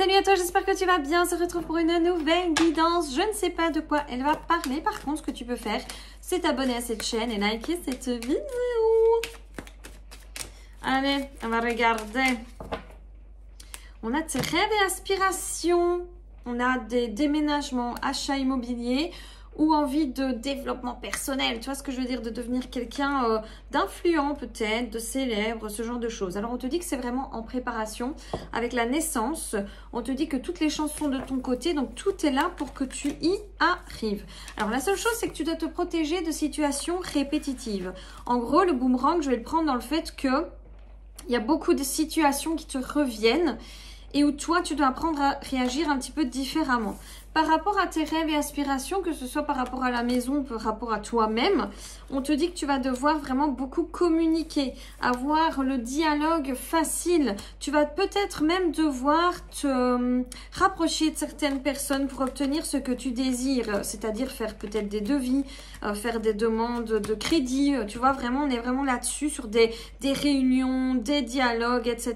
Salut à toi, j'espère que tu vas bien. On se retrouve pour une nouvelle guidance. Je ne sais pas de quoi elle va parler. Par contre, ce que tu peux faire, c'est t'abonner à cette chaîne et liker cette vidéo. Allez, on va regarder. On a tes rêves et aspirations. On a des déménagements, achats immobiliers ou envie de développement personnel. Tu vois ce que je veux dire? De devenir quelqu'un d'influent peut-être, de célèbre, ce genre de choses. Alors on te dit que c'est vraiment en préparation avec la naissance. On te dit que toutes les chances sont de ton côté. Donc tout est là pour que tu y arrives. Alors la seule chose, c'est que tu dois te protéger de situations répétitives. En gros, le boomerang, je vais le prendre dans le fait que il y a beaucoup de situations qui te reviennent et où toi, tu dois apprendre à réagir un petit peu différemment. Par rapport à tes rêves et aspirations, que ce soit par rapport à la maison ou par rapport à toi-même, on te dit que tu vas devoir vraiment beaucoup communiquer, avoir le dialogue facile. Tu vas peut-être même devoir te rapprocher de certaines personnes pour obtenir ce que tu désires, c'est-à-dire faire peut-être des devis, faire des demandes de crédit. Tu vois, vraiment, on est vraiment là-dessus sur des réunions, des dialogues, etc.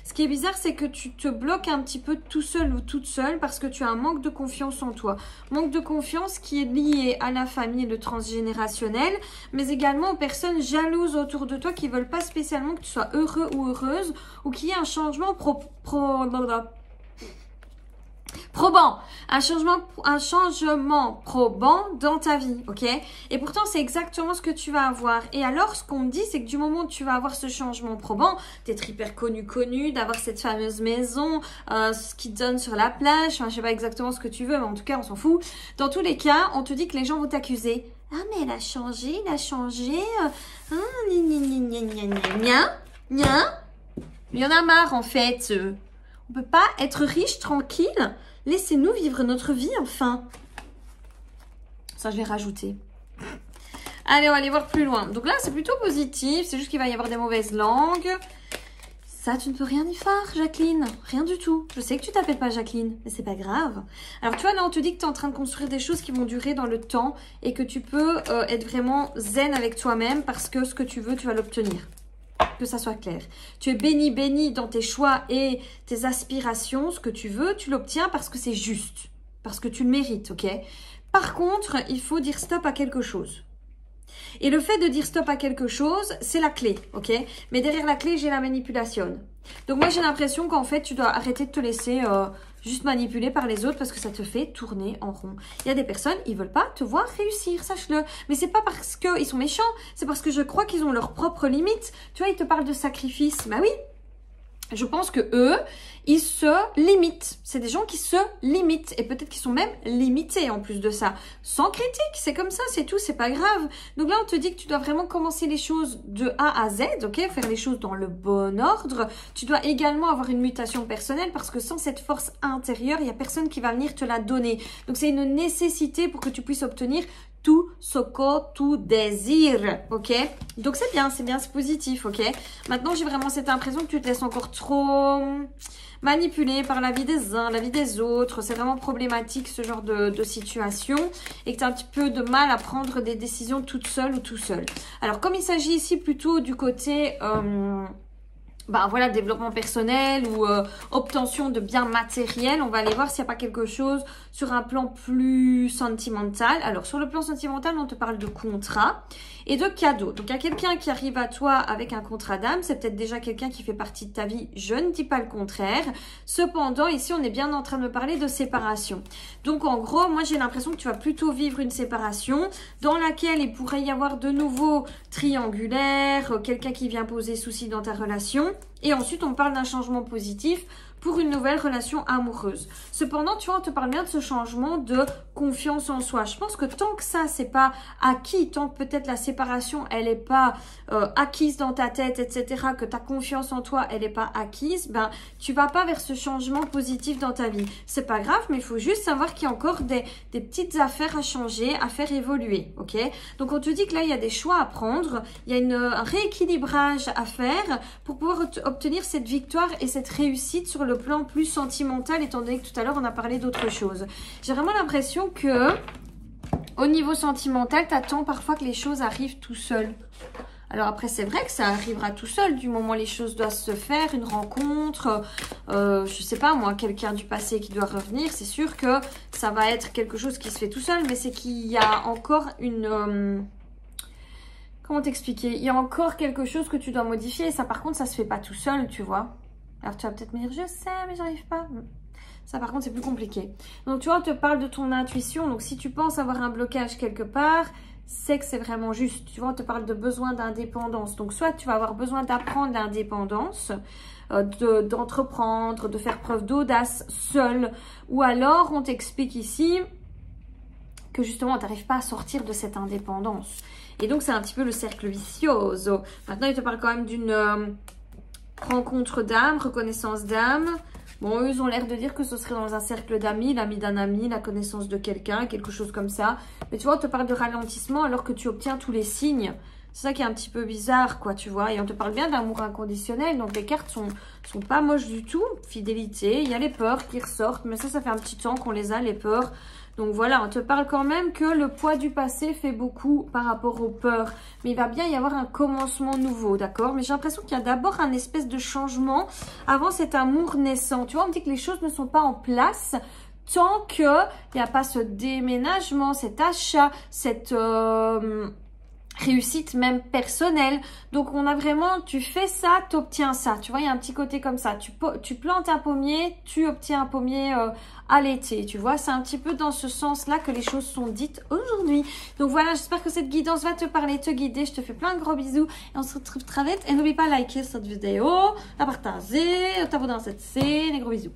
Ce qui est bizarre, c'est que tu te bloques un petit peu tout seul ou toute seule parce que tu as un manque de confiance en toi. Manque de confiance qui est lié à la famille, le transgénérationnel, mais également aux personnes jalouses autour de toi qui veulent pas spécialement que tu sois heureux ou heureuse ou qu'il y ait un changement probant, un changement probant dans ta vie, ok? Et pourtant, c'est exactement ce que tu vas avoir. Et alors, ce qu'on me dit, c'est que du moment où tu vas avoir ce changement probant, d'être hyper connu, d'avoir cette fameuse maison, ce qui te donne sur la plage, enfin, je sais pas exactement ce que tu veux, mais en tout cas, on s'en fout. Dans tous les cas, on te dit que les gens vont t'accuser. Ah, mais elle a changé, il y en a marre, en fait. On peut pas être riche, tranquille. Laissez-nous vivre notre vie, enfin. Ça, je vais rajouter. Allez, on va aller voir plus loin. Donc là, c'est plutôt positif. C'est juste qu'il va y avoir des mauvaises langues. Ça, tu ne peux rien y faire, Jacqueline. Rien du tout. Je sais que tu t'appelles pas Jacqueline, mais c'est pas grave. Alors, tu vois, là, on te dit que tu es en train de construire des choses qui vont durer dans le temps et que tu peux être vraiment zen avec toi-même parce que ce que tu veux, tu vas l'obtenir. Que ça soit clair. Tu es béni dans tes choix et tes aspirations. Ce que tu veux, tu l'obtiens parce que c'est juste. Parce que tu le mérites, ok? Par contre, il faut dire stop à quelque chose. Et le fait de dire stop à quelque chose, c'est la clé, ok? Mais derrière la clé, j'ai la manipulation. Donc moi, j'ai l'impression qu'en fait, tu dois arrêter de te laisser juste manipuler par les autres parce que ça te fait tourner en rond. Il y a des personnes, ils veulent pas te voir réussir, sache-le. Mais c'est pas parce qu'ils sont méchants, c'est parce que je crois qu'ils ont leurs propres limites. Tu vois, ils te parlent de sacrifice. Bah oui, je pense que eux, ils se limitent. C'est des gens qui se limitent et peut-être qu'ils sont même limités en plus de ça. Sans critique, c'est comme ça, c'est tout, c'est pas grave. Donc là, on te dit que tu dois vraiment commencer les choses de A à Z, ok? Faire les choses dans le bon ordre. Tu dois également avoir une mutation personnelle parce que sans cette force intérieure, il y a personne qui va venir te la donner. Donc c'est une nécessité pour que tu puisses obtenir tout ce que tu désires, ok? Donc c'est bien, c'est positif, ok? Maintenant, j'ai vraiment cette impression que tu te laisses encore trop manipulé par la vie des uns, la vie des autres. C'est vraiment problématique ce genre de situation et que tu as un petit peu de mal à prendre des décisions toute seule ou tout seul. Alors, comme il s'agit ici plutôt du côté... voilà, développement personnel ou obtention de biens matériels. On va aller voir s'il n'y a pas quelque chose sur un plan plus sentimental. Alors, sur le plan sentimental, on te parle de contrat et de cadeaux. Donc, il y a quelqu'un qui arrive à toi avec un contrat d'âme. C'est peut-être déjà quelqu'un qui fait partie de ta vie. Je ne dis pas le contraire. Cependant, ici, on est bien en train de me parler de séparation. Donc, en gros, moi, j'ai l'impression que tu vas plutôt vivre une séparation dans laquelle il pourrait y avoir de nouveau triangulaire, quelqu'un qui vient poser souci dans ta relation. Et ensuite, on parle d'un changement positif pour une nouvelle relation amoureuse. Cependant, tu vois, on te parle bien de ce changement de confiance en soi. Je pense que tant que ça, c'est pas acquis, tant que peut-être la séparation, elle est pas acquise dans ta tête, etc., que ta confiance en toi, elle est pas acquise, ben, tu vas pas vers ce changement positif dans ta vie. C'est pas grave, mais il faut juste savoir qu'il y a encore des petites affaires à changer, à faire évoluer, ok? Donc, on te dit que là, il y a des choix à prendre, il y a un rééquilibrage à faire pour pouvoir obtenir cette victoire et cette réussite sur le plan plus sentimental, étant donné que tout à l'heure, on a parlé d'autre chose. J'ai vraiment l'impression que, au niveau sentimental, tu attends parfois que les choses arrivent tout seul. Alors après, c'est vrai que ça arrivera tout seul du moment où les choses doivent se faire, une rencontre, je sais pas moi, quelqu'un du passé qui doit revenir. C'est sûr que ça va être quelque chose qui se fait tout seul, mais c'est qu'il y a encore une... comment t'expliquer? Il y a encore quelque chose que tu dois modifier. Ça, par contre, ça se fait pas tout seul, tu vois. Alors tu vas peut-être me dire, je sais, mais j'arrive pas. Ça, par contre, c'est plus compliqué. Donc, tu vois, on te parle de ton intuition. Donc, si tu penses avoir un blocage quelque part, c'est que c'est vraiment juste. Tu vois, on te parle de besoin d'indépendance. Donc, soit tu vas avoir besoin d'apprendre l'indépendance, d'entreprendre, de faire preuve d'audace seul. Ou alors, on t'explique ici que justement, tu n'arrives pas à sortir de cette indépendance. Et donc, c'est un petit peu le cercle vicieux. Maintenant, il te parle quand même d'une rencontre d'âme, reconnaissance d'âme. Bon, eux, ils ont l'air de dire que ce serait dans un cercle d'amis, l'ami d'un ami, la connaissance de quelqu'un, quelque chose comme ça. Mais tu vois, on te parle de ralentissement alors que tu obtiens tous les signes. C'est ça qui est un petit peu bizarre, quoi, tu vois. Et on te parle bien d'amour inconditionnel. Donc, les cartes sont pas moches du tout. Fidélité, il y a les peurs qui ressortent. Mais ça fait un petit temps qu'on les a, les peurs. Donc voilà, on te parle quand même que le poids du passé fait beaucoup par rapport aux peurs. Mais il va bien y avoir un commencement nouveau, d'accord? Mais j'ai l'impression qu'il y a d'abord un espèce de changement avant cet amour naissant. Tu vois, on me dit que les choses ne sont pas en place tant qu'il n'y a pas ce déménagement, cet achat, cette... réussite même personnelle. Donc on a vraiment, tu fais ça, tu obtiens ça. Tu vois, il y a un petit côté comme ça. Tu plantes un pommier, tu obtiens un pommier à l'été. Tu vois, c'est un petit peu dans ce sens-là que les choses sont dites aujourd'hui. Donc voilà, j'espère que cette guidance va te parler, te guider. Je te fais plein de gros bisous et on se retrouve très vite. Et n'oublie pas de liker cette vidéo, la partager, t'abonner dans cette scène. Et gros bisous.